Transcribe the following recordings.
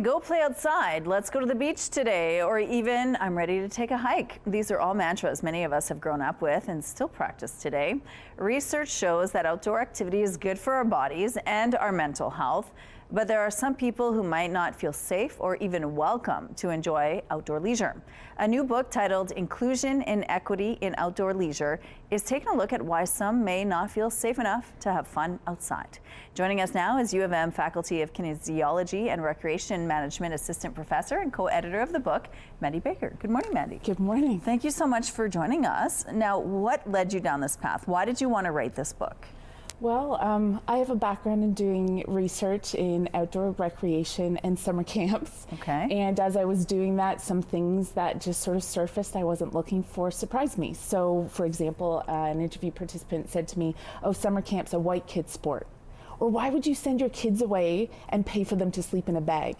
go play outside, let's go to the beach today, or even I'm ready to take a hike. These are all mantras many of us have grown up with and still practice today. Research shows that outdoor activity is good for our bodies and our mental health, but there are some people who might not feel safe or even welcome to enjoy outdoor leisure. A new book titled Inclusion and Equity in Outdoor Leisure is taking a look at why some may not feel safe enough to have fun outside. Joining us now is U of M Faculty of Kinesiology and Recreation Management Assistant Professor and co-editor of the book, Mandi Baker. Good morning, Mandi. Good morning. Thank you so much for joining us. Now, what led you down this path? Why did you want to write this book? Well, I have a background in doing research in outdoor recreation and summer camps. Okay. And as I was doing that, some things that just sort of surfaced I wasn't looking for surprised me. So, for example, an interview participant said to me, "Oh, summer camp's a white kid sport." Or, "Why would you send your kids away and pay for them to sleep in a bag?"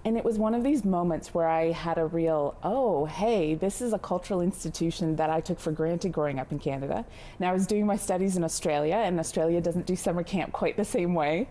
And it was one of these moments where I had a real, oh, hey, this is a cultural institution that I took for granted growing up in Canada. Now I was doing my studies in Australia, and Australia doesn't do summer camp quite the same way.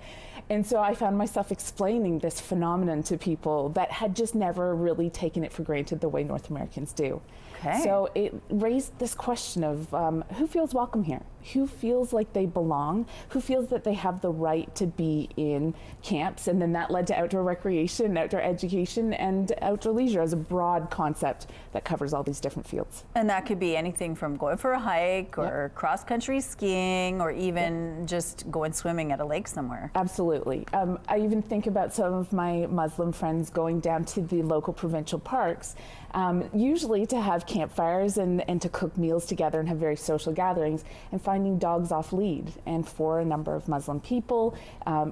And so I found myself explaining this phenomenon to people that had just never really taken it for granted the way North Americans do. Okay. So it raised this question of who feels welcome here? Who feels like they belong? Who feels that they have the right to be in camps? And then that led to outdoor recreation, outdoor education, and outdoor leisure as a broad concept that covers all these different fields. And that could be anything from going for a hike or cross-country skiing, or even just going swimming at a lake somewhere. Absolutely. I even think about some of my Muslim friends going down to the local provincial parks, usually to have campfires and to cook meals together and have very social gatherings, and finding dogs off lead. And for a number of Muslim people,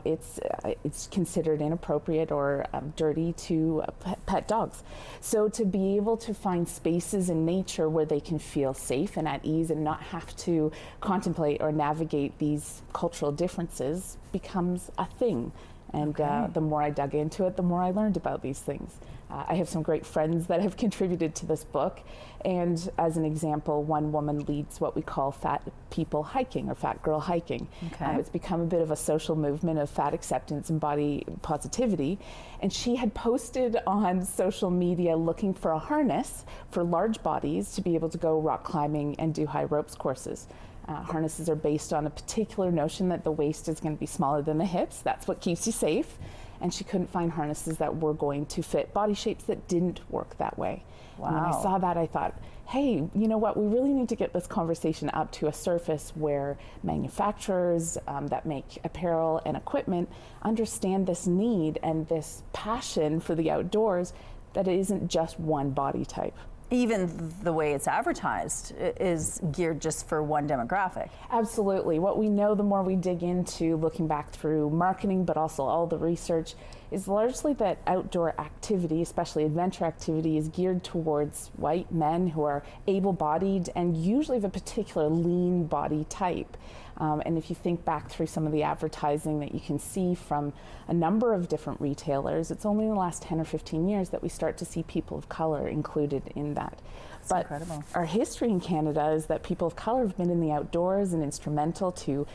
it's considered inappropriate or dirty to pet dogs. So to be able to find spaces in nature where they can feel safe and at ease and not have to contemplate or navigate these cultural differences becomes a thing. And the more I dug into it, the more I learned about these things. I have some great friends that have contributed to this book. And as an example, one woman leads what we call fat people hiking, or fat girl hiking. Okay. It's become a bit of a social movement of fat acceptance and body positivity. And she had posted on social media looking for a harness for large bodies to be able to go rock climbing and do high ropes courses. Harnesses are based on a particular notion that the waist is going to be smaller than the hips. That's what keeps you safe. And she couldn't find harnesses that were going to fit body shapes that didn't work that way. Wow. And when I saw that, I thought, hey, you know what? We really need to get this conversation up to a surface where manufacturers that make apparel and equipment understand this need and this passion for the outdoors, that it isn't just one body type. Even the way it's advertised is geared just for one demographic. Absolutely. What we know, the more we dig into looking back through marketing, but also all the research, is largely that outdoor activity, especially adventure activity, is geared towards white men who are able-bodied and usually of a particular lean body type. And if you think back through some of the advertising that you can see from a number of different retailers, it's only in the last 10 or 15 years that we start to see people of color included in that. That's but incredible. Our history in Canada is that people of color have been in the outdoors and instrumental to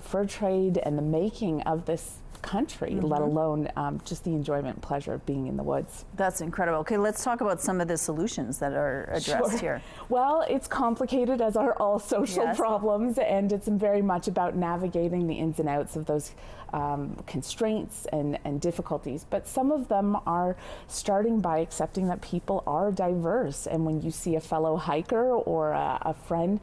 fur trade and the making of this country, let alone just the enjoyment and pleasure of being in the woods. That's incredible. Okay, let's talk about some of the solutions that are addressed here. Well, it's complicated, as are all social Yes. problems, and it's very much about navigating the ins and outs of those constraints and difficulties. But some of them are starting by accepting that people are diverse, and when you see a fellow hiker or a friend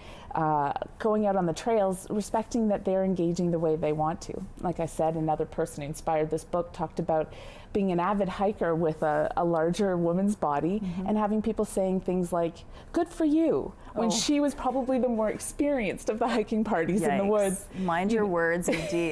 going out on the trails, respecting that they're engaging the way they want to. Like I said, another person who inspired this book talked about being an avid hiker with a larger woman's body and having people saying things like, "Good for you," when she was probably the more experienced of the hiking parties in the woods. Mind your words, indeed.